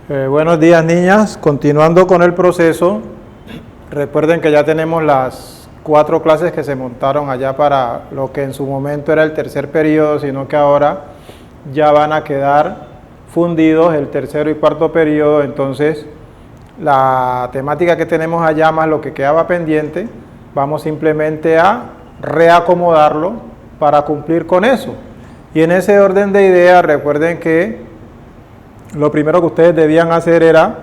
Buenos días, niñas. Continuando con el proceso, recuerden que ya tenemos las 4 clases que se montaron allá para lo que en su momento era el tercer periodo, sino que ahora ya van a quedar fundidos el tercero y cuarto periodo. Entonces, la temática que tenemos allá más lo que quedaba pendiente, vamos simplemente a reacomodarlo para cumplir con eso. Y en ese orden de ideas, recuerden que lo primero que ustedes debían hacer era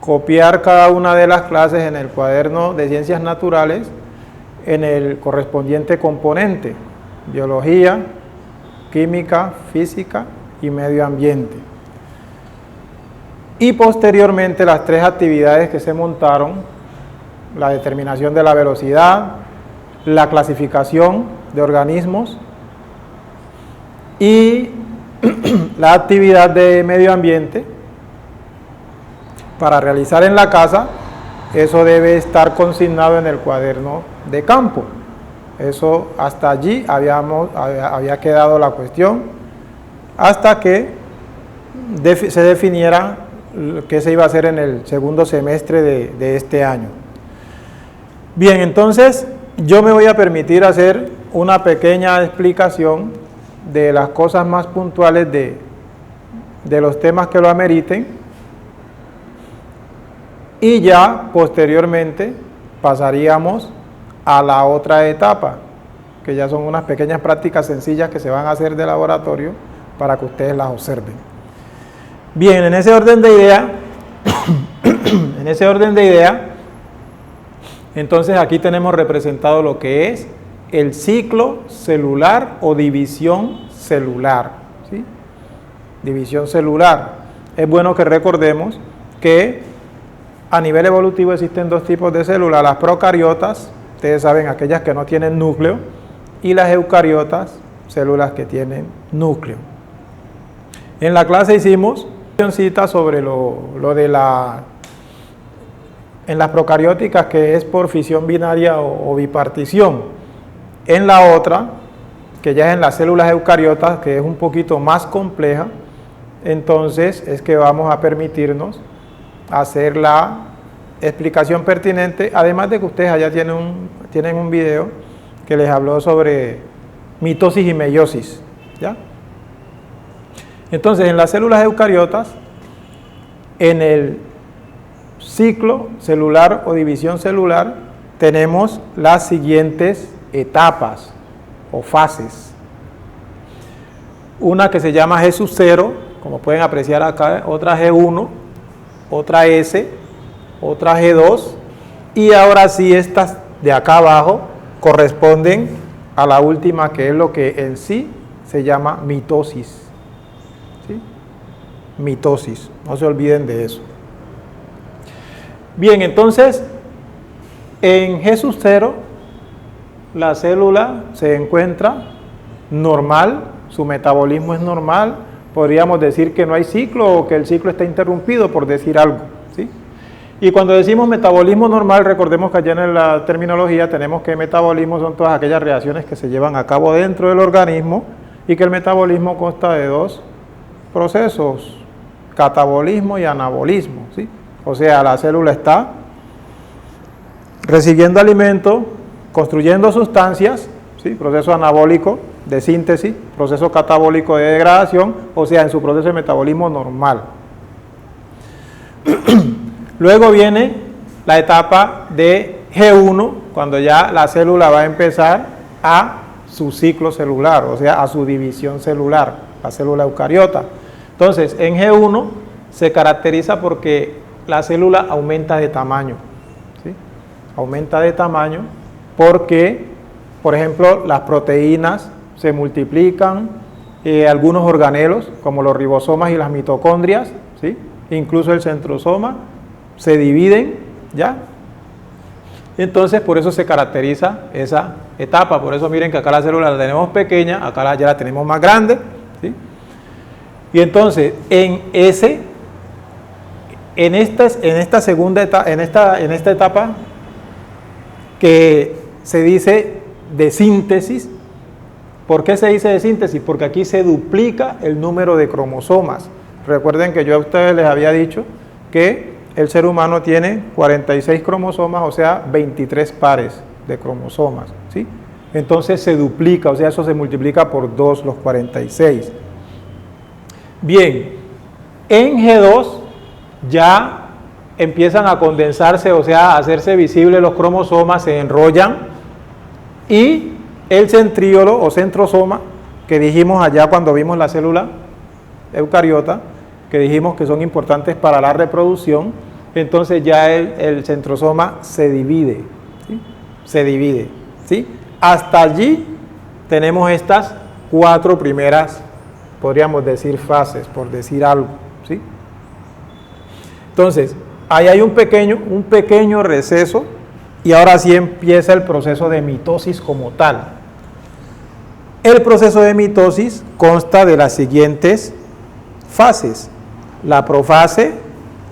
copiar cada una de las clases en el cuaderno de Ciencias Naturales en el correspondiente componente: Biología, Química, Física y Medio Ambiente. Y posteriormente las 3 actividades que se montaron: la determinación de la velocidad, la clasificación de organismos y la actividad de medio ambiente. Para realizar en la casa, eso debe estar consignado en el cuaderno de campo. Eso hasta allí había quedado la cuestión, hasta que se definiera qué se iba a hacer en el segundo semestre de este año. Bien, entonces yo me voy a permitir hacer una pequeña explicación de las cosas más puntuales de los temas que lo ameriten, y ya posteriormente pasaríamos a la otra etapa, que ya son unas pequeñas prácticas sencillas que se van a hacer de laboratorio para que ustedes las observen. Bien, en ese orden de idea, entonces aquí tenemos representado lo que es el ciclo celular o división celular, ¿sí? División celular. Es bueno que recordemos que a nivel evolutivo existen 2 tipos de células: las procariotas, ustedes saben, aquellas que no tienen núcleo, y las eucariotas, células que tienen núcleo. En la clase hicimos una cita sobre lo de en las procarióticas, que es por fisión binaria o bipartición. En la otra, que ya es en las células eucariotas, que es un poquito más compleja, entonces es que vamos a permitirnos hacer la explicación pertinente, además de que ustedes allá tienen un video que les habló sobre mitosis y meiosis, ¿ya? Entonces, en las células eucariotas, en el ciclo celular o división celular, tenemos las siguientes etapas o fases. Una que se llama G sub 0, como pueden apreciar acá, otra G1, otra S, otra G2, y ahora sí estas de acá abajo corresponden a la última, que es lo que en sí se llama mitosis, ¿sí? Mitosis, no se olviden de eso. Bien, entonces en G sub 0 la célula se encuentra normal, su metabolismo es normal, podríamos decir que no hay ciclo o que el ciclo está interrumpido, por decir algo, ¿sí? Y cuando decimos metabolismo normal, recordemos que allá en la terminología tenemos que metabolismo son todas aquellas reacciones que se llevan a cabo dentro del organismo, y que el metabolismo consta de 2 procesos: catabolismo y anabolismo, ¿sí? O sea, la célula está recibiendo alimento, construyendo sustancias, ¿sí? Proceso anabólico de síntesis, proceso catabólico de degradación, o sea, en su proceso de metabolismo normal. Luego viene la etapa de G1, cuando ya la célula va a empezar a su ciclo celular, o sea, a su división celular, la célula eucariota. Entonces, en G1 se caracteriza porque la célula aumenta de tamaño, ¿sí? Aumenta de tamaño porque, por ejemplo, las proteínas se multiplican, algunos organelos, como los ribosomas y las mitocondrias, ¿sí? Incluso el centrosoma, se dividen, ¿ya? Entonces, por eso se caracteriza esa etapa. Por eso miren que acá la célula la tenemos pequeña, acá ya la tenemos más grande, ¿sí? Y entonces, en esta segunda etapa, en esta etapa que se dice de síntesis. ¿Por qué se dice de síntesis? Porque aquí se duplica el número de cromosomas. Recuerden que yo a ustedes les había dicho que el ser humano tiene 46 cromosomas, o sea, 23 pares de cromosomas, ¿sí? Entonces se duplica, o sea, eso se multiplica por 2, los 46. Bien, en G2 ya empiezan a condensarse, o sea, a hacerse visibles los cromosomas, se enrollan y el centríolo o centrosoma, que dijimos allá cuando vimos la célula eucariota, que dijimos que son importantes para la reproducción, entonces ya el centrosoma se divide, ¿sí? Se divide, ¿sí? Hasta allí tenemos estas 4 primeras, podríamos decir, fases, por decir algo, ¿sí? Entonces, ahí hay un pequeño receso y ahora sí empieza el proceso de mitosis como tal. El proceso de mitosis consta de las siguientes fases: la profase,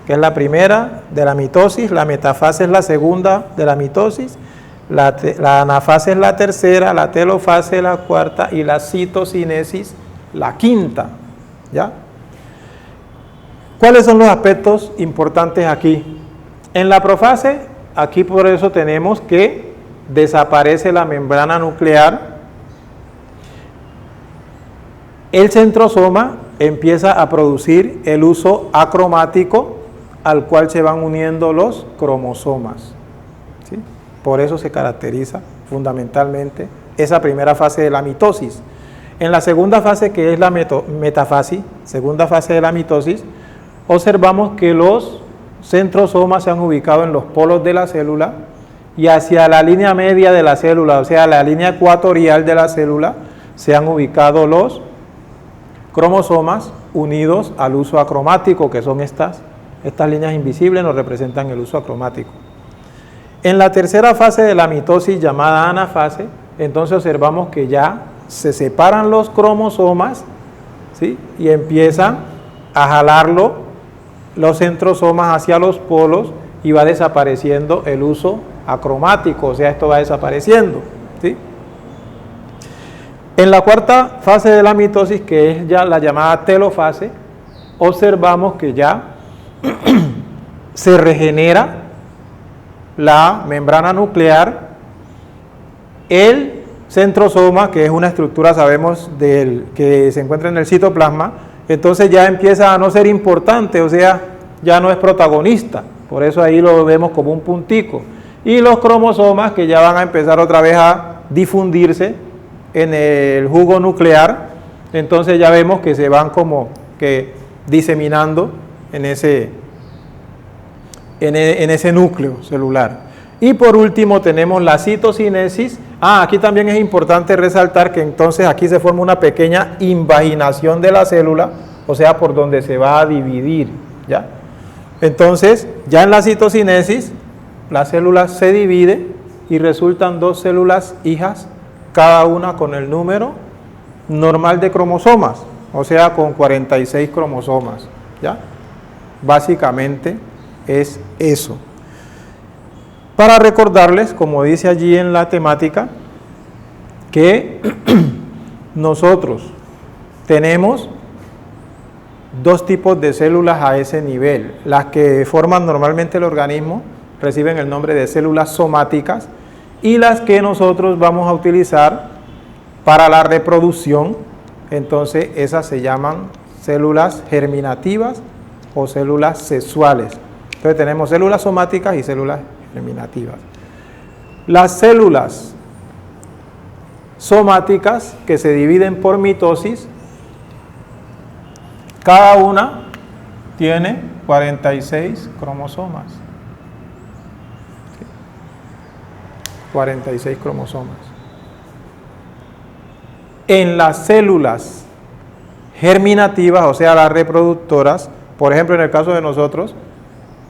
que es la primera de la mitosis, la metafase es la segunda de la mitosis, la anafase es la tercera, la telofase es la cuarta y la citocinesis la quinta, ¿ya? ¿Cuáles son los aspectos importantes aquí? En la profase, aquí por eso tenemos que desaparece la membrana nuclear, el centrosoma empieza a producir el uso acromático al cual se van uniendo los cromosomas, ¿sí? Por eso se caracteriza fundamentalmente esa primera fase de la mitosis. En la segunda fase, que es la metafase, segunda fase de la mitosis, observamos que los centrosomas se han ubicado en los polos de la célula y hacia la línea media de la célula, o sea, la línea ecuatorial de la célula, se han ubicado los cromosomas unidos al uso acromático, que son estas líneas invisibles, nos representan el uso acromático. En la tercera fase de la mitosis, llamada anafase, entonces observamos que ya se separan los cromosomas, ¿sí? Y empiezan a jalarlo los centrosomas hacia los polos y va desapareciendo el uso acromático, o sea, esto va desapareciendo, ¿sí? En la cuarta fase de la mitosis, que es ya la llamada telofase, observamos que ya se regenera la membrana nuclear, el centrosoma, que es una estructura, sabemos, que se encuentra en el citoplasma, entonces ya empieza a no ser importante, o sea, ya no es protagonista, por eso ahí lo vemos como un puntico. Y los cromosomas que ya van a empezar otra vez a difundirse en el jugo nuclear, entonces ya vemos que se van como que diseminando en ese núcleo celular. Y por último tenemos la citocinesis. Aquí también es importante resaltar que entonces aquí se forma una pequeña invaginación de la célula, o sea, por donde se va a dividir, ¿ya? Entonces, ya en la citocinesis, la célula se divide y resultan 2 células hijas, cada una con el número normal de cromosomas, o sea, con 46 cromosomas, ¿ya? Básicamente es eso. Para recordarles, como dice allí en la temática, que nosotros tenemos 2 tipos de células a ese nivel. Las que forman normalmente el organismo reciben el nombre de células somáticas y las que nosotros vamos a utilizar para la reproducción, entonces esas se llaman células germinativas o células sexuales. Entonces tenemos células somáticas y células germinativas. Las células somáticas que se dividen por mitosis, cada una tiene 46 cromosomas. 46 cromosomas. En las células germinativas, o sea, las reproductoras, por ejemplo, en el caso de nosotros,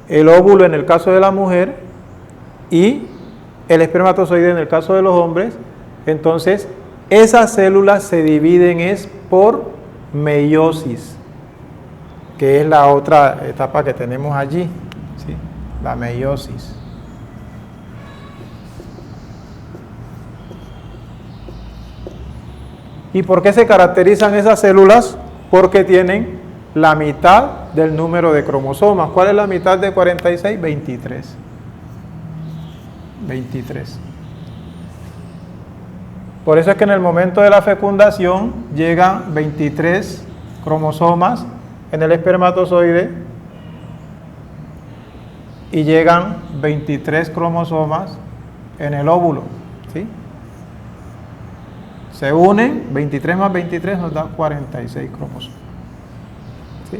el óvulo en el caso de la mujer y el espermatozoide en el caso de los hombres, entonces esas células se dividen es por meiosis, que es la otra etapa que tenemos allí, ¿sí? La meiosis. ¿Y por qué se caracterizan esas células? Porque tienen la mitad del número de cromosomas. ¿Cuál es la mitad de 46? 23. 23. Por eso es que en el momento de la fecundación llegan 23 cromosomas en el espermatozoide y llegan 23 cromosomas en el óvulo, ¿sí? Se unen, 23 más 23 nos da 46 cromosomas, ¿sí?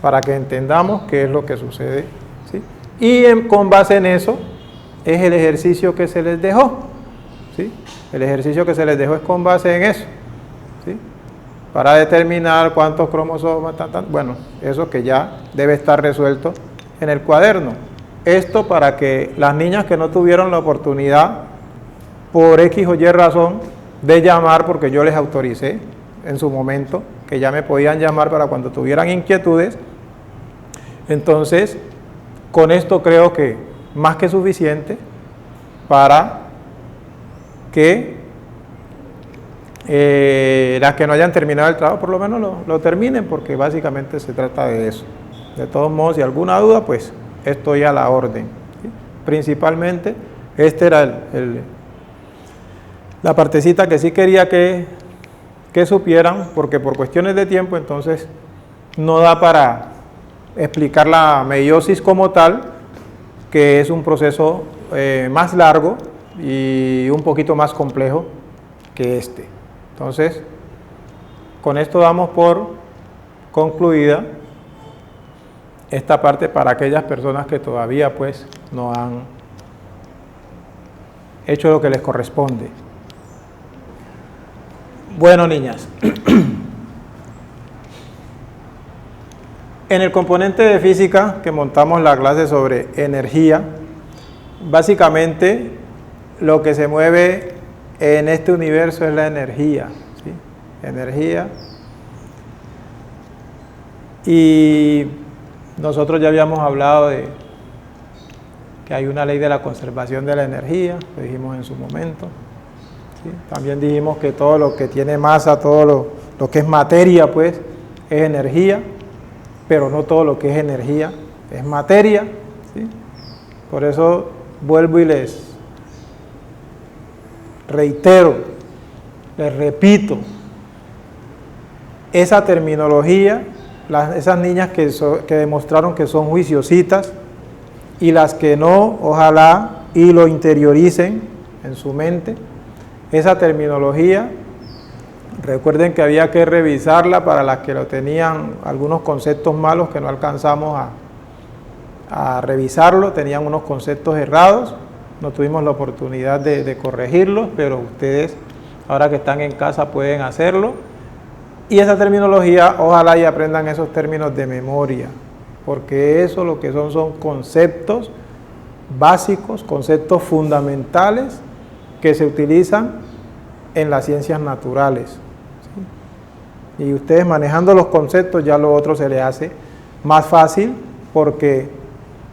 Para que entendamos qué es lo que sucede, ¿sí? Y con base en eso es el ejercicio que se les dejó, ¿sí? El ejercicio que se les dejó es con base en eso, ¿sí? Para determinar cuántos cromosomas, bueno, eso que ya debe estar resuelto en el cuaderno. Esto para que las niñas que no tuvieron la oportunidad, por X o Y razón, de llamar, porque yo les autoricé en su momento, que ya me podían llamar para cuando tuvieran inquietudes, entonces, con esto creo que más que suficiente para que las que no hayan terminado el trabajo, por lo menos lo terminen, porque básicamente se trata de eso. De todos modos, si alguna duda, pues estoy a la orden, ¿sí? Principalmente, esta era la partecita que sí quería que supieran, porque por cuestiones de tiempo, entonces, no da para explicar la meiosis como tal, que es un proceso más largo y un poquito más complejo que este. Entonces, con esto damos por concluida esta parte para aquellas personas que todavía pues no han hecho lo que les corresponde. Bueno, niñas, en el componente de física que montamos la clase sobre energía, básicamente lo que se mueve en este universo es la energía, ¿sí? Energía. Y nosotros ya habíamos hablado de que hay una ley de la conservación de la energía, lo dijimos en su momento, ¿sí? También dijimos que todo lo que tiene masa, todo lo que es materia, pues, es energía, pero no todo lo que es energía es materia, ¿sí? Por eso vuelvo y les reitero, les repito, esa terminología, esas niñas que demostraron que son juiciositas y las que no, ojalá y lo interioricen en su mente, esa terminología, recuerden que había que revisarla para las que lo tenían algunos conceptos malos que no alcanzamos a revisarlo, tenían unos conceptos errados, no tuvimos la oportunidad de corregirlos, pero ustedes ahora que están en casa pueden hacerlo. Y esa terminología, ojalá y aprendan esos términos de memoria, porque eso lo que son conceptos básicos, conceptos fundamentales que se utilizan en las ciencias naturales, ¿sí? Y ustedes manejando los conceptos ya lo otro se les hace más fácil porque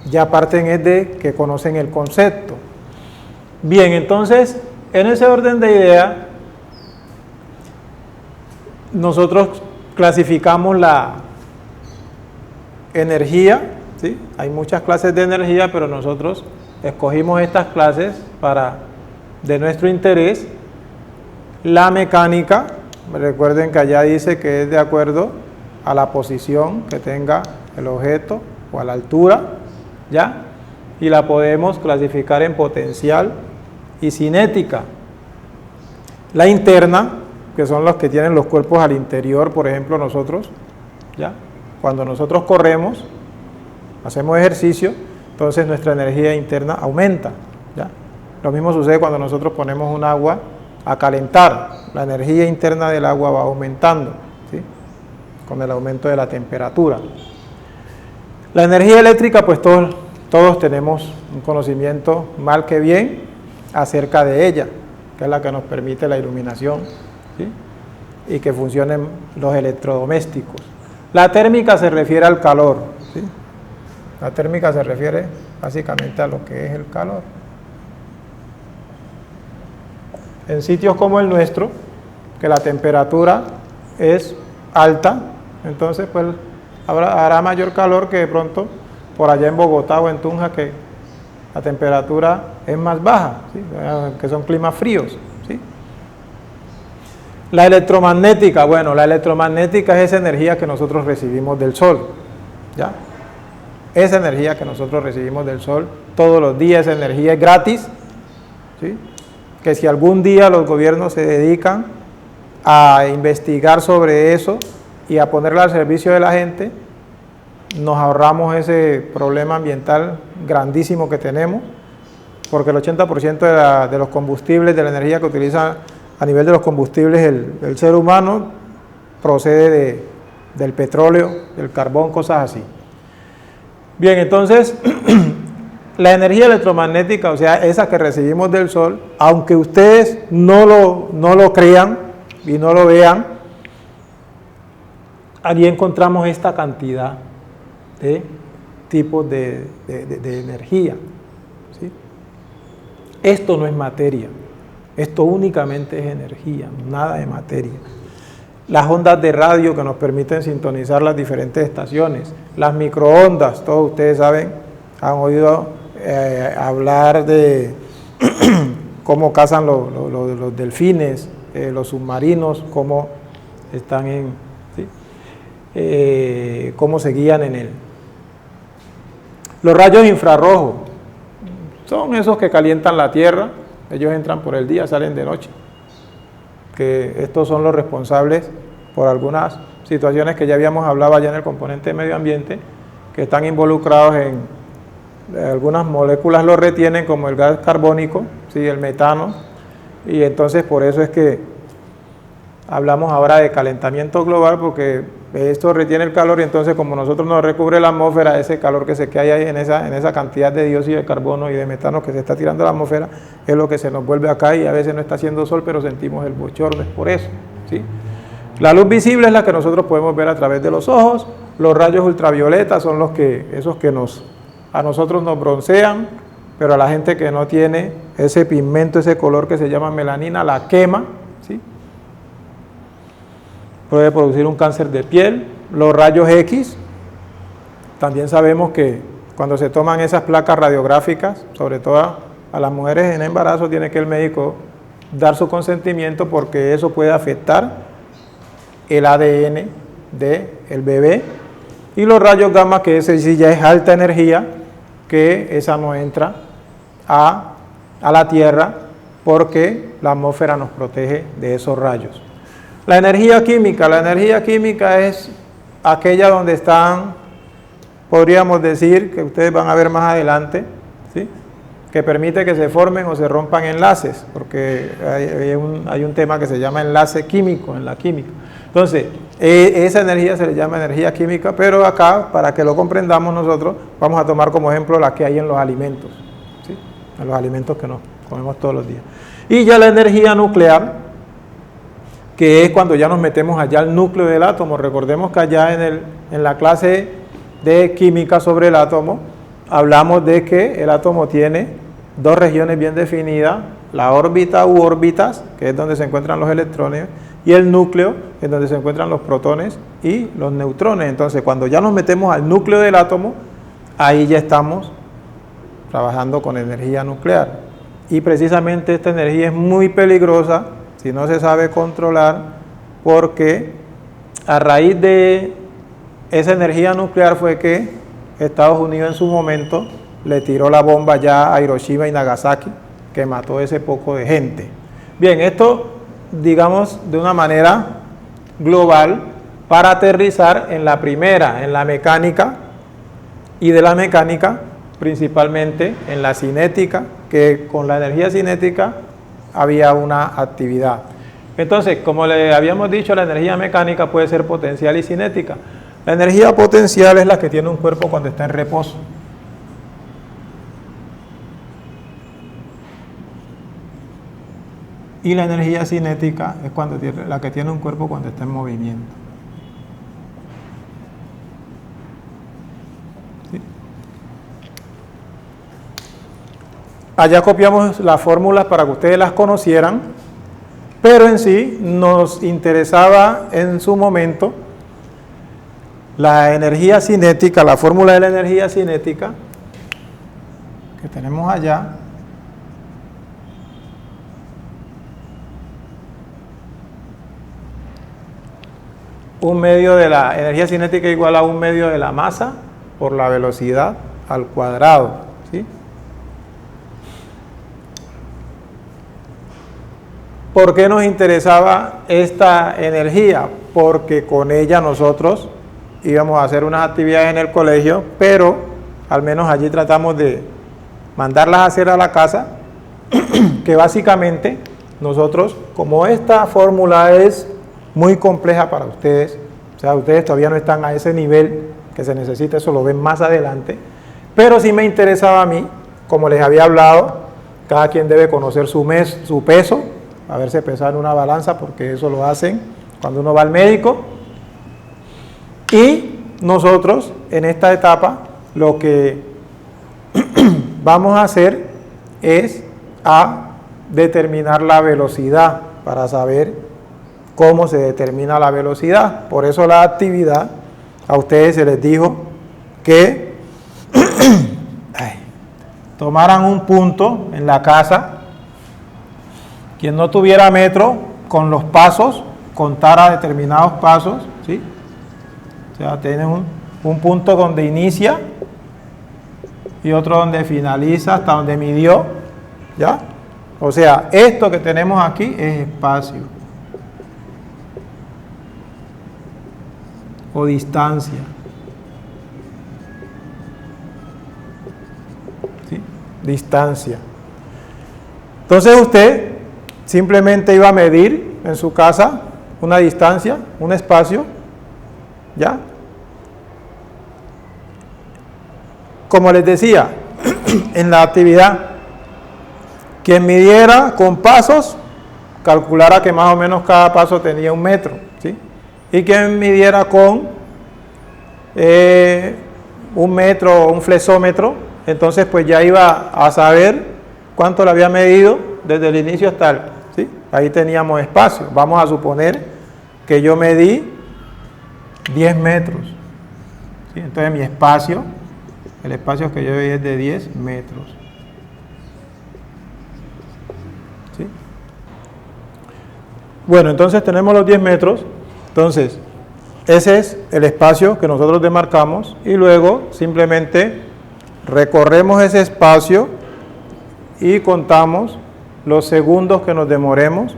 ya parten es de que conocen el concepto. Bien, entonces, en ese orden de ideas, nosotros clasificamos la energía, ¿sí? Hay muchas clases de energía, pero nosotros escogimos estas clases para, de nuestro interés. La mecánica, recuerden que allá dice que es de acuerdo a la posición que tenga el objeto o a la altura, ¿ya? Y la podemos clasificar en potencial y cinética. La interna, que son los que tienen los cuerpos al interior, por ejemplo nosotros, ¿ya? Cuando nosotros corremos, hacemos ejercicio, entonces nuestra energía interna aumenta, ¿ya? Lo mismo sucede cuando nosotros ponemos un agua a calentar, la energía interna del agua va aumentando, ¿sí? Con el aumento de la temperatura. La energía eléctrica, pues todos tenemos un conocimiento mal que bien acerca de ella, que es la que nos permite la iluminación, ¿sí? Y que funcionen los electrodomésticos. La térmica se refiere al calor, ¿sí? La térmica se refiere básicamente a lo que es el calor. En sitios como el nuestro, que la temperatura es alta, entonces pues hará mayor calor que de pronto por allá en Bogotá o en Tunja, que la temperatura es más baja, ¿sí? Que son climas fríos. ¿Sí? La electromagnética, bueno, la electromagnética es esa energía que nosotros recibimos del Sol, ¿ya? Esa energía que nosotros recibimos del Sol todos los días, esa energía es gratis, ¿sí? Que si algún día los gobiernos se dedican a investigar sobre eso y a ponerla al servicio de la gente, nos ahorramos ese problema ambiental grandísimo que tenemos, porque el 80% de los combustibles, de la energía que utiliza a nivel de los combustibles el ser humano, procede del petróleo, del carbón, cosas así. Bien, entonces, la energía electromagnética, o sea, esa que recibimos del Sol, aunque ustedes no lo crean y no lo vean, allí encontramos esta cantidad de tipos de energía. ¿Sí? Esto no es materia, esto únicamente es energía, nada de materia. Las ondas de radio que nos permiten sintonizar las diferentes estaciones, las microondas, todos ustedes saben, han oído hablar de cómo cazan los delfines, los submarinos, cómo están cómo se guían en él. Los rayos infrarrojos son esos que calientan la Tierra, ellos entran por el día, salen de noche, que estos son los responsables por algunas situaciones que ya habíamos hablado allá en el componente de medio ambiente, que están involucrados en algunas moléculas, lo retienen, como el gas carbónico, ¿sí? El metano, y entonces por eso es que hablamos ahora de calentamiento global, porque esto retiene el calor y entonces como nosotros nos recubre la atmósfera, ese calor que se queda ahí en esa cantidad de dióxido de carbono y de metano que se está tirando a la atmósfera, es lo que se nos vuelve acá y a veces no está haciendo sol, pero sentimos el bochorno, es por eso. ¿Sí? La luz visible es la que nosotros podemos ver a través de los ojos, los rayos ultravioletas son esos que a nosotros nos broncean, pero a la gente que no tiene ese pigmento, ese color que se llama melanina, la quema, ¿sí? Puede producir un cáncer de piel. Los rayos X, también sabemos que cuando se toman esas placas radiográficas, sobre todo a las mujeres en embarazo, tiene que el médico dar su consentimiento porque eso puede afectar el ADN del bebé. Y los rayos gamma, que ese sí ya es alta energía, que esa no entra a la Tierra porque la atmósfera nos protege de esos rayos. La energía química es aquella donde están, podríamos decir, que ustedes van a ver más adelante, ¿sí? Que permite que se formen o se rompan enlaces, porque hay un tema que se llama enlace químico en la química. Entonces, esa energía se le llama energía química, pero acá, para que lo comprendamos nosotros, vamos a tomar como ejemplo la que hay en los alimentos, ¿sí? En los alimentos que nos comemos todos los días. Y ya la energía nuclear, que es cuando ya nos metemos allá al núcleo del átomo. Recordemos que allá en la clase de química sobre el átomo, hablamos de que el átomo tiene dos regiones bien definidas, la órbita u órbitas, que es donde se encuentran los electrones, y el núcleo, en donde se encuentran los protones y los neutrones. Entonces, cuando ya nos metemos al núcleo del átomo, ahí ya estamos trabajando con energía nuclear. Y precisamente esta energía es muy peligrosa si no se sabe controlar, porque a raíz de esa energía nuclear fue que Estados Unidos en su momento le tiró la bomba ya a Hiroshima y Nagasaki, que mató ese poco de gente. Bien, esto digamos de una manera global para aterrizar en la primera, en la mecánica, y de la mecánica principalmente en la cinética, que con la energía cinética había una actividad. Entonces, como le habíamos dicho, la energía mecánica puede ser potencial y cinética. La energía potencial es la que tiene un cuerpo cuando está en reposo. Y la energía cinética es la que tiene un cuerpo cuando está en movimiento. ¿Sí? Allá copiamos las fórmulas para que ustedes las conocieran, pero en sí nos interesaba en su momento la energía cinética, la fórmula de la energía cinética que tenemos allá, un medio de la energía cinética igual a un medio de la masa por la velocidad al cuadrado, ¿sí? ¿Por qué nos interesaba esta energía? Porque con ella nosotros íbamos a hacer unas actividades en el colegio, pero al menos allí tratamos de mandarlas a hacer a la casa, que básicamente nosotros, como esta fórmula es muy compleja para ustedes, o sea, ustedes todavía no están a ese nivel que se necesita, eso lo ven más adelante, pero sí me interesaba a mí, como les había hablado, cada quien debe conocer su peso, a verse pesar en una balanza, porque eso lo hacen cuando uno va al médico, y nosotros en esta etapa lo que vamos a hacer es a determinar la velocidad para saber cómo se determina la velocidad. Por eso la actividad, a ustedes se les dijo que tomaran un punto en la casa, quien no tuviera metro, con los pasos, contara determinados pasos, ¿sí? O sea, tienen un punto donde inicia y otro donde finaliza, hasta donde midió, ¿ya? O sea, esto que tenemos aquí es espacio o distancia, ¿sí? Distancia. Entonces usted simplemente iba a medir en su casa una distancia, un espacio, ¿ya? Como les decía, en la actividad, quien midiera con pasos, calculara que más o menos cada paso tenía 1 metro, ¿sí? Y quien midiera con 1 metro o un flexómetro, entonces pues ya iba a saber cuánto le había medido desde el inicio hasta el, ¿sí? Ahí teníamos espacio. Vamos a suponer que yo medí 10 metros, ¿sí? Entonces mi espacio, el espacio que yo veía es de 10 metros. ¿Sí? Bueno, entonces tenemos los 10 metros. Entonces, ese es el espacio que nosotros demarcamos y luego simplemente recorremos ese espacio y contamos los segundos que nos demoremos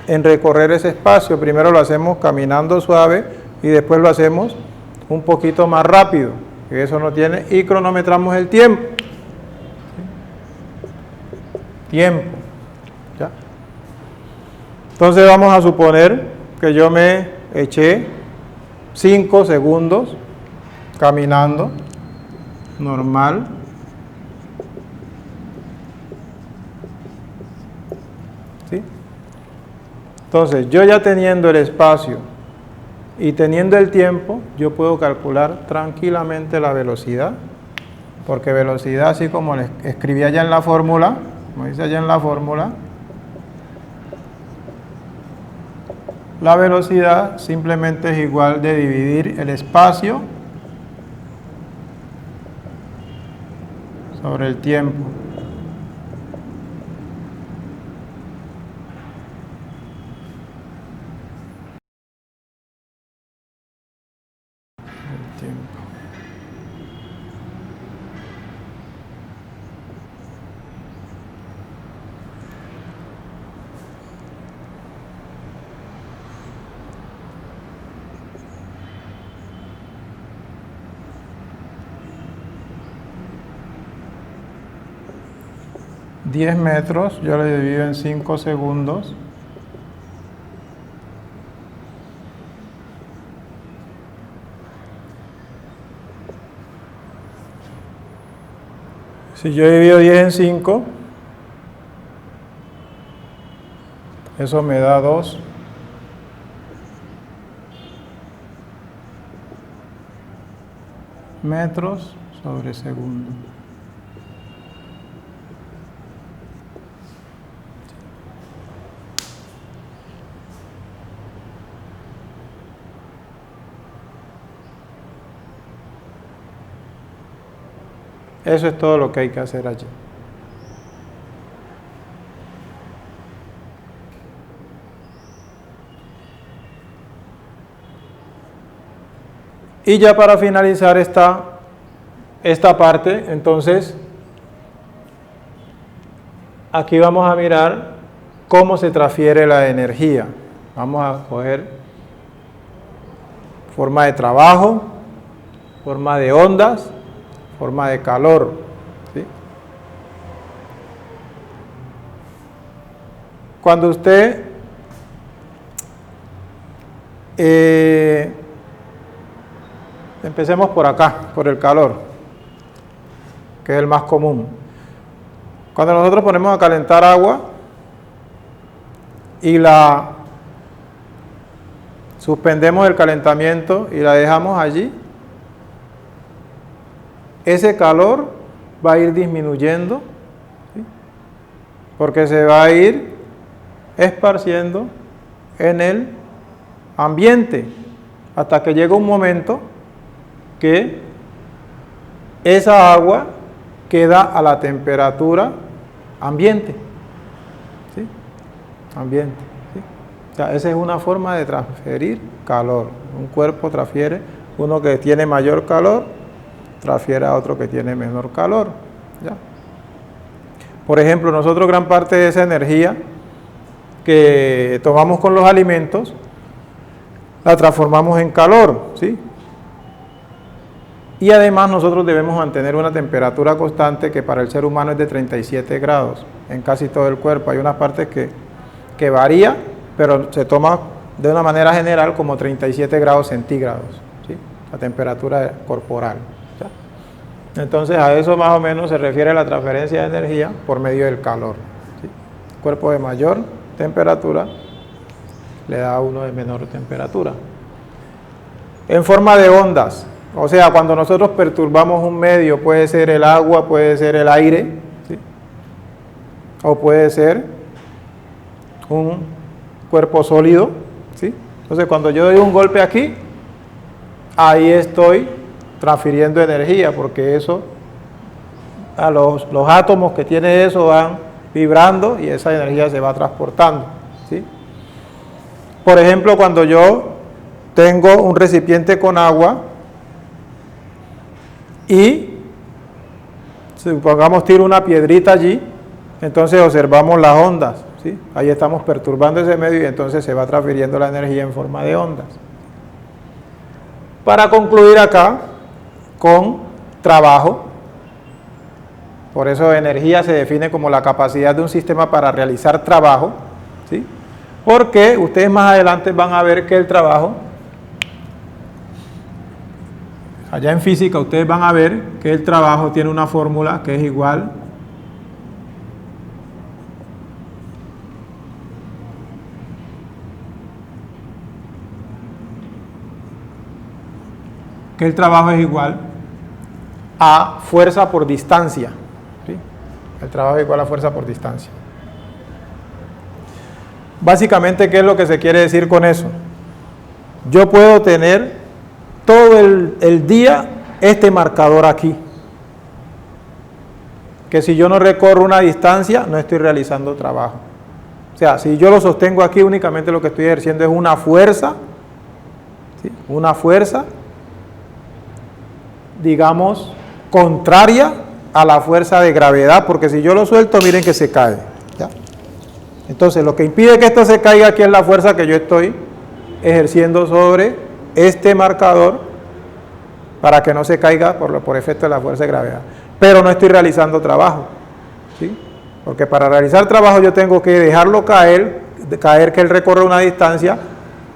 en recorrer ese espacio. Primero lo hacemos caminando suave y después lo hacemos un poquito más rápido, que eso no tiene, y cronometramos el tiempo. Tiempo. ¿Ya? Entonces vamos a suponer que yo me eché 5 segundos caminando normal. ¿Sí? Entonces, yo ya teniendo el espacio y teniendo el tiempo, yo puedo calcular tranquilamente la velocidad, porque velocidad, así como le escribí allá en la fórmula, como dice allá en la fórmula, la velocidad simplemente es igual de dividir el espacio sobre el tiempo. ...10 metros, yo le divido en 5 segundos. Si yo divido 10 en 5, eso me da 2 metros sobre segundo. Eso es todo lo que hay que hacer allí. Y ya para finalizar esta parte, entonces, aquí vamos a mirar cómo se transfiere la energía. Vamos a coger forma de trabajo, forma de ondas, forma de calor, ¿sí? Cuando usted empecemos por acá, por el calor, que es el más común. Cuando nosotros ponemos a calentar agua y la suspendemos el calentamiento y la dejamos allí, ese calor va a ir disminuyendo, ¿sí? Porque se va a ir esparciendo en el ambiente hasta que llega un momento que esa agua queda a la temperatura ambiente, ¿sí? Ambiente, ¿sí? O sea, esa es una forma de transferir calor. Un cuerpo transfiere, uno que tiene mayor calor, transfiere a otro que tiene menor calor, ¿ya? Por ejemplo, nosotros gran parte de esa energía que tomamos con los alimentos, la transformamos en calor, ¿sí? Y además nosotros debemos mantener una temperatura constante que para el ser humano es de 37 grados en casi todo el cuerpo. Hay unas partes que varía, pero se toma de una manera general como 37 grados centígrados, ¿sí? La temperatura corporal, ¿ya? Entonces a eso más o menos se refiere la transferencia de energía por medio del calor, ¿sí? Cuerpo de mayor temperatura le da a uno de menor temperatura. En forma de ondas. O sea, cuando nosotros perturbamos un medio, puede ser el agua, puede ser el aire, ¿sí? O puede ser un cuerpo sólido, ¿sí? Entonces, cuando yo doy un golpe aquí, ahí estoy transfiriendo energía, porque eso, a los átomos que tiene eso van vibrando y esa energía se va transportando, ¿sí? Por ejemplo, cuando yo tengo un recipiente con agua, y supongamos tiro una piedrita allí, entonces observamos las ondas, ¿sí? Ahí estamos perturbando ese medio y entonces se va transfiriendo la energía en forma de ondas. Para concluir acá con trabajo, por eso energía se define como la capacidad de un sistema para realizar trabajo, ¿sí? Porque ustedes más adelante van a ver que el trabajo, allá en física ustedes van a ver que el trabajo tiene una fórmula que es igual a fuerza por distancia, ¿sí? El trabajo es igual a fuerza por distancia. Básicamente, ¿qué es lo que se quiere decir con eso? Yo puedo tener todo el día este marcador aquí, que si yo no recorro una distancia no estoy realizando trabajo. O sea, si yo lo sostengo aquí, únicamente lo que estoy ejerciendo es una fuerza, ¿sí? Una fuerza, digamos, contraria a la fuerza de gravedad, porque si yo lo suelto, miren que se cae, ¿ya? Entonces, lo que impide que esto se caiga aquí es la fuerza que yo estoy ejerciendo sobre este marcador para que no se caiga por efecto de la fuerza de gravedad. Pero no estoy realizando trabajo, ¿sí? Porque para realizar trabajo yo tengo que dejarlo caer que él recorra una distancia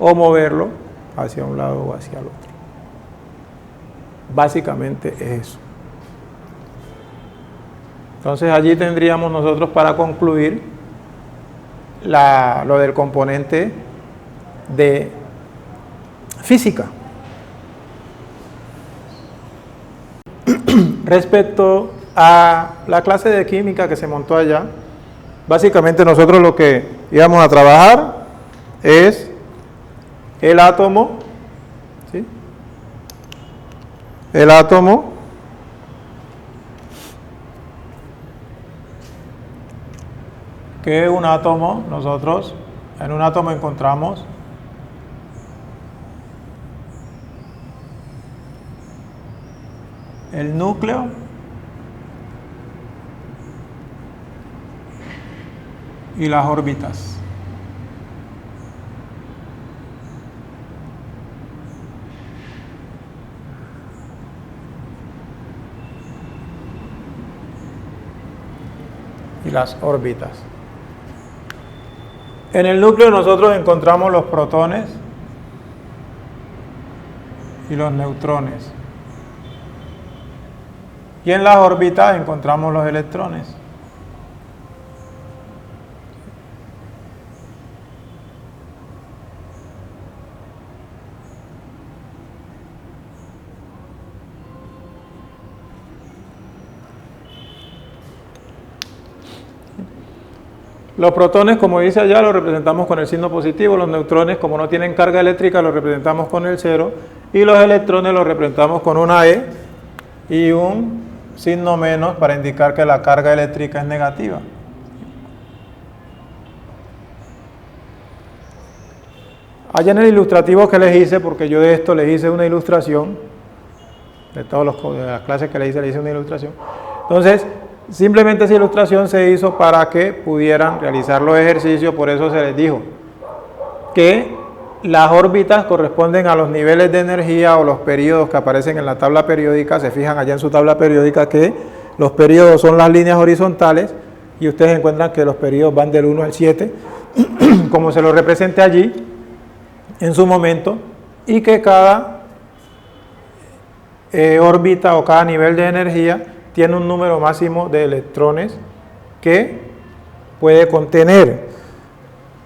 o moverlo hacia un lado o hacia el otro. Básicamente es eso. Entonces allí tendríamos nosotros para concluir lo del componente de física. Respecto a la clase de química que se montó allá, básicamente nosotros lo que íbamos a trabajar es el átomo, ¿sí? El átomo que un átomo, nosotros en un átomo encontramos el núcleo y las órbitas. Y las órbitas. En el núcleo nosotros encontramos los protones y los neutrones. Y en las órbitas encontramos los electrones. Los protones, como dice allá, los representamos con el signo positivo. Los neutrones, como no tienen carga eléctrica, los representamos con el 0. Y los electrones los representamos con una E y un signo menos para indicar que la carga eléctrica es negativa. Allá en el ilustrativo que les hice, porque yo de esto les hice una ilustración, de las clases que les hice una ilustración. Entonces, simplemente esa ilustración se hizo para que pudieran realizar los ejercicios, por eso se les dijo que las órbitas corresponden a los niveles de energía o los periodos que aparecen en la tabla periódica. Se fijan allá en su tabla periódica que los periodos son las líneas horizontales y ustedes encuentran que los periodos van del 1 al 7, como se lo represente allí en su momento, y que cada órbita o cada nivel de energía tiene un número máximo de electrones que puede contener.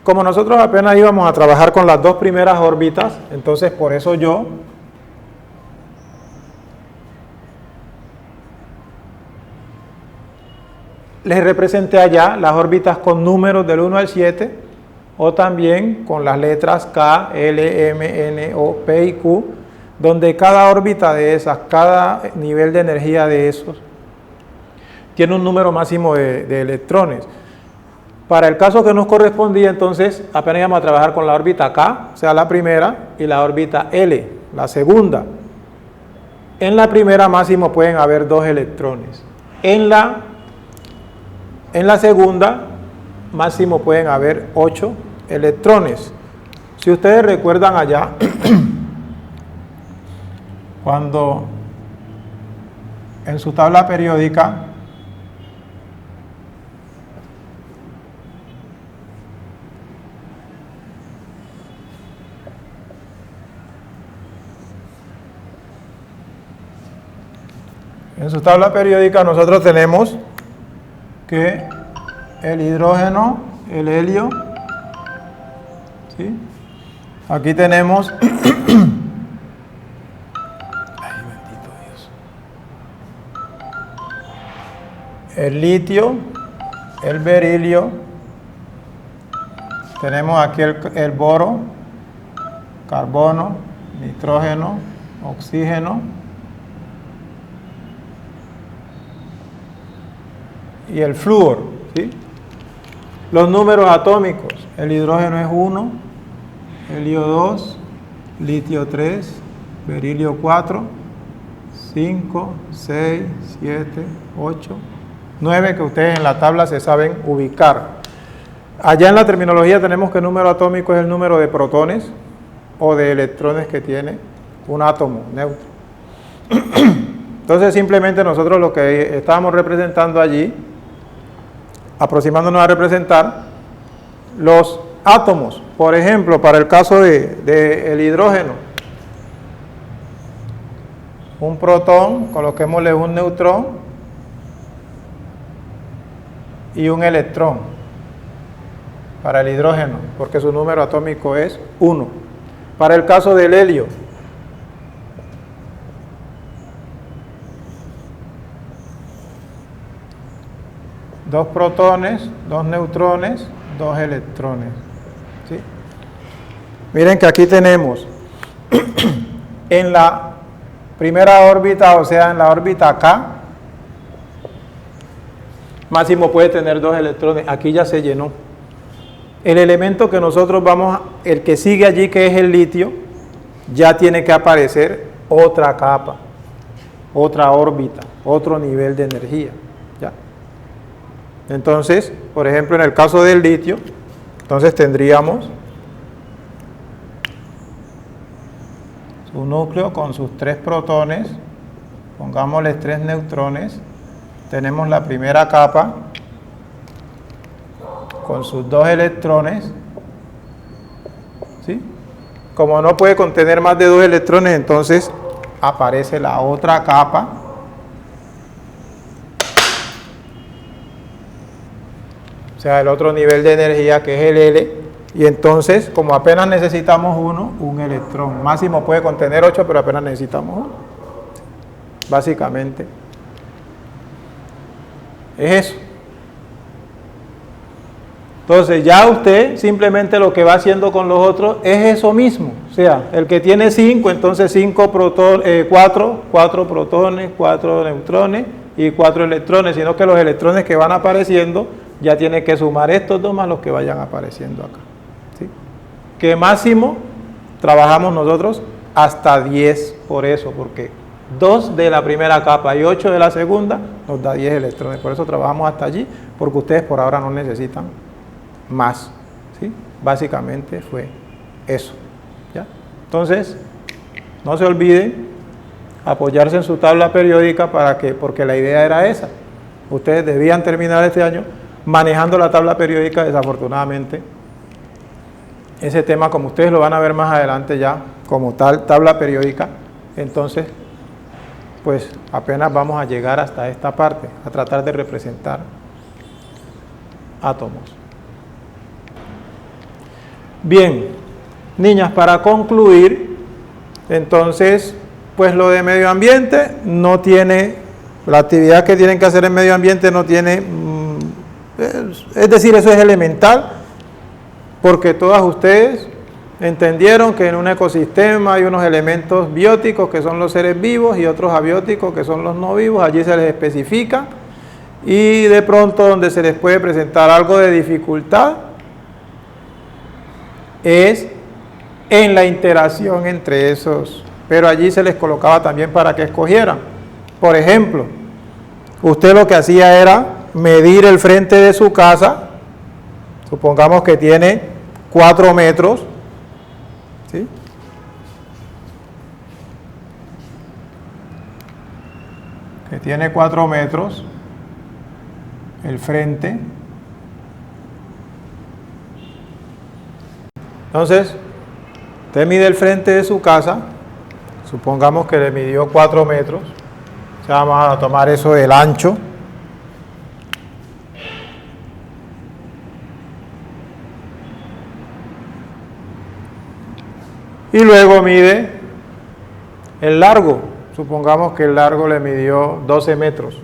Como nosotros apenas íbamos a trabajar con las dos primeras órbitas, entonces por eso yo les representé allá las órbitas con números del 1 al 7 o también con las letras K, L, M, N, O, P y Q, donde cada órbita de esas, cada nivel de energía de esos, tiene un número máximo de electrones. Para el caso que nos correspondía, entonces, apenas íbamos a trabajar con la órbita K, o sea, la primera, y la órbita L, la segunda. En la primera máximo pueden haber 2 electrones. En la segunda máximo pueden haber 8 electrones. Si ustedes recuerdan allá, cuando en su tabla periódica nosotros tenemos que el hidrógeno, el helio, ¿sí? Aquí tenemos ay, bendito Dios, el litio, el berilio, tenemos aquí el boro, carbono, nitrógeno, oxígeno y el flúor, ¿sí? Los números atómicos, el hidrógeno es 1, helio 2, litio 3, berilio 4, 5, 6, 7, 8, 9 que ustedes en la tabla se saben ubicar. Allá en la terminología tenemos que el número atómico es el número de protones o de electrones que tiene un átomo neutro. Entonces simplemente nosotros lo que estábamos representando allí, aproximándonos a representar los átomos. Por ejemplo, para el caso del hidrógeno, un protón, coloquémosle un neutrón y un electrón para el hidrógeno, porque su número atómico es 1. Para el caso del helio, dos protones, dos neutrones, dos electrones, ¿sí? Miren que aquí tenemos en la primera órbita, o sea, en la órbita K, máximo puede tener 2 electrones. Aquí ya se llenó. El elemento que nosotros el que sigue allí, que es el litio, ya tiene que aparecer otra capa, otra órbita, otro nivel de energía. ¿Ya? Entonces, por ejemplo, en el caso del litio, entonces tendríamos su núcleo con sus 3 protones, pongámosles 3 neutrones, tenemos la primera capa con sus 2 electrones, ¿sí? Como no puede contener más de 2 electrones, entonces aparece la otra capa, o sea, el otro nivel de energía que es el L, y entonces, como apenas necesitamos un electrón, máximo puede contener 8, pero apenas necesitamos 1, básicamente es eso. Entonces ya usted simplemente lo que va haciendo con los otros es eso mismo, o sea, el que tiene 5, entonces 4 protones, 4 neutrones y 4 electrones, sino que los electrones que van apareciendo ya tiene que sumar estos 2 más los que vayan apareciendo acá, ¿sí? Que máximo trabajamos nosotros hasta 10, por eso, porque 2 de la primera capa y 8 de la segunda nos da 10 electrones, por eso trabajamos hasta allí, porque ustedes por ahora no necesitan más, ¿sí? Básicamente fue eso, ¿ya? Entonces, no se olviden apoyarse en su tabla periódica porque la idea era esa. Ustedes debían terminar este año manejando la tabla periódica. Desafortunadamente, ese tema, como ustedes lo van a ver más adelante ya, como tal tabla periódica, entonces, pues apenas vamos a llegar hasta esta parte, a tratar de representar átomos. Bien, niñas, para concluir, entonces, pues lo de medio ambiente no tiene, la actividad que tienen que hacer en medio ambiente no tiene, es decir, eso es elemental, porque todas ustedes entendieron que en un ecosistema hay unos elementos bióticos que son los seres vivos y otros abióticos que son los no vivos, allí se les especifica, y de pronto donde se les puede presentar algo de dificultad es en la interacción entre esos, pero allí se les colocaba también para que escogieran. Por ejemplo, usted lo que hacía era medir el frente de su casa, supongamos que tiene 4 metros, ¿sí? Que tiene 4 metros el frente. Entonces, usted mide el frente de su casa, supongamos que le midió 4 metros, o sea, vamos a tomar eso del ancho. Y luego mide el largo, supongamos que el largo le midió 12 metros.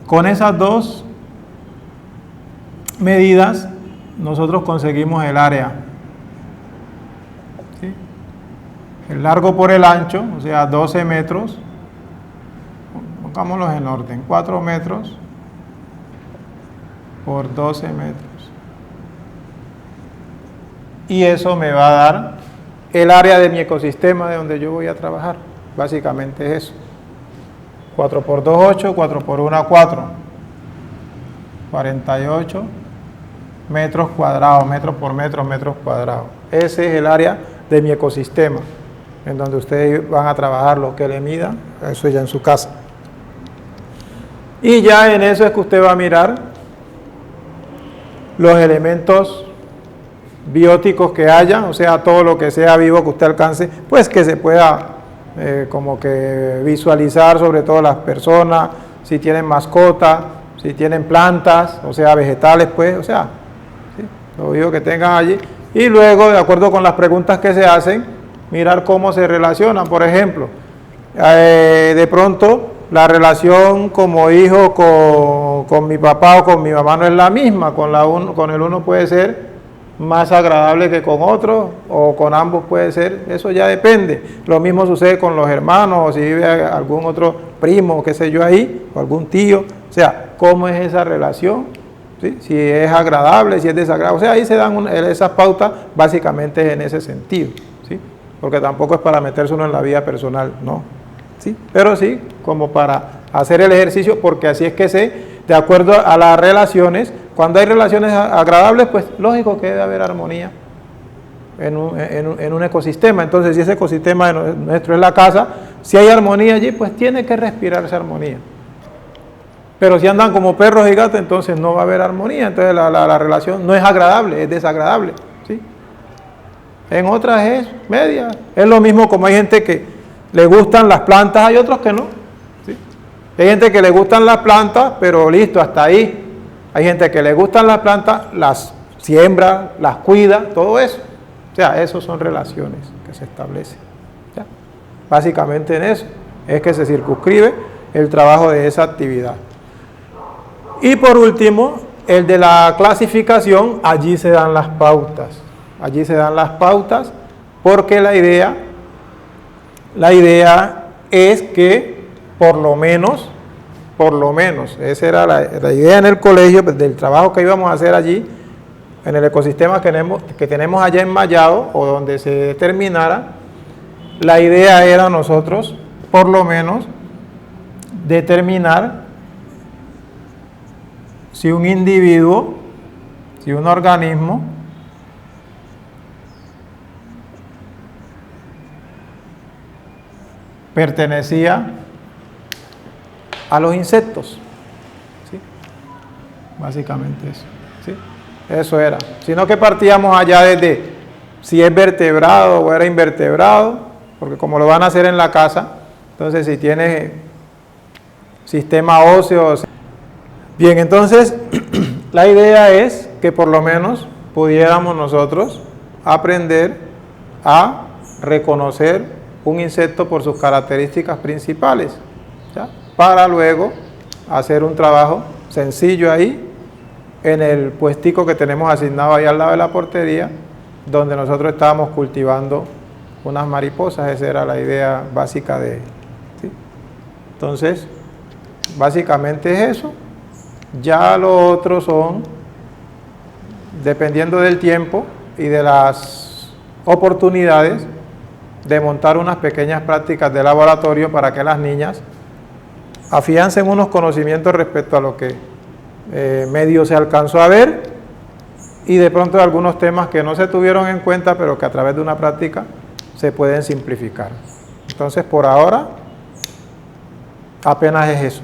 Con esas dos medidas nosotros conseguimos el área, ¿sí? El largo por el ancho, o sea 12 metros, pongámoslos en orden, 4 metros por 12 metros, y eso me va a dar el área de mi ecosistema de donde yo voy a trabajar. Básicamente es eso. 4 por 2, 8, 4 por 1, 4. 48 metros cuadrados, metros por metros, metros cuadrados. Ese es el área de mi ecosistema, en donde ustedes van a trabajar lo que le mida, eso ya en su casa. Y ya en eso es que usted va a mirar los elementos bióticos que haya, o sea, todo lo que sea vivo que usted alcance, pues que se pueda como que visualizar, sobre todo las personas, si tienen mascotas, si tienen plantas, o sea, vegetales, pues, o sea, ¿sí? Lo vivo que tengan allí. Y luego, de acuerdo con las preguntas que se hacen, mirar cómo se relacionan. Por ejemplo, de pronto la relación como hijo con mi papá o con mi mamá no es la misma, con el uno puede ser más agradable que con otro, o con ambos puede ser, eso ya depende. Lo mismo sucede con los hermanos, o si vive algún otro primo, qué sé yo ahí, o algún tío, o sea, ¿cómo es esa relación? ¿Sí? Si es agradable, si es desagradable, o sea, ahí se dan esas pautas básicamente en ese sentido, ¿sí? Porque tampoco es para meterse uno en la vida personal, no, ¿sí? Pero sí, como para hacer el ejercicio, porque así es que de acuerdo a las relaciones, cuando hay relaciones agradables, pues lógico que debe haber armonía en un ecosistema. Entonces, si ese ecosistema nuestro es la casa, si hay armonía allí, pues tiene que respirarse armonía. Pero si andan como perros y gatos, entonces no va a haber armonía, entonces la relación no es agradable, es desagradable, ¿sí? En otras es media, es lo mismo como hay gente que le gustan las plantas, hay otros que no, ¿sí? Hay gente que le gustan las plantas, pero listo, hasta ahí. Hay gente que le gustan las plantas, las siembra, las cuida, todo eso. O sea, eso son relaciones que se establecen. ¿Ya? Básicamente en eso es que se circunscribe el trabajo de esa actividad. Y por último, el de la clasificación, allí se dan las pautas. Allí se dan las pautas porque la idea es que por lo menos, esa era la idea en el colegio, del trabajo que íbamos a hacer allí, en el ecosistema que tenemos allá en Mallado, o donde se determinara, la idea era nosotros, por lo menos, determinar si un individuo, si un organismo, pertenecía a los insectos, ¿sí? Básicamente eso, ¿sí? Eso era, sino que partíamos allá desde si es vertebrado o era invertebrado, porque como lo van a hacer en la casa, entonces si tiene sistema óseo. Bien, entonces la idea es que por lo menos pudiéramos nosotros aprender a reconocer un insecto por sus características principales, ¿ya? Para luego hacer un trabajo sencillo ahí en el puestico que tenemos asignado ahí al lado de la portería, donde nosotros estábamos cultivando unas mariposas. Esa era la idea básica ¿sí? Entonces, básicamente es eso. Ya lo otro son, dependiendo del tiempo y de las oportunidades, de montar unas pequeñas prácticas de laboratorio para que las niñas afiancen unos conocimientos respecto a lo que medio se alcanzó a ver, y de pronto algunos temas que no se tuvieron en cuenta, pero que a través de una práctica se pueden simplificar. Entonces, por ahora, apenas es eso.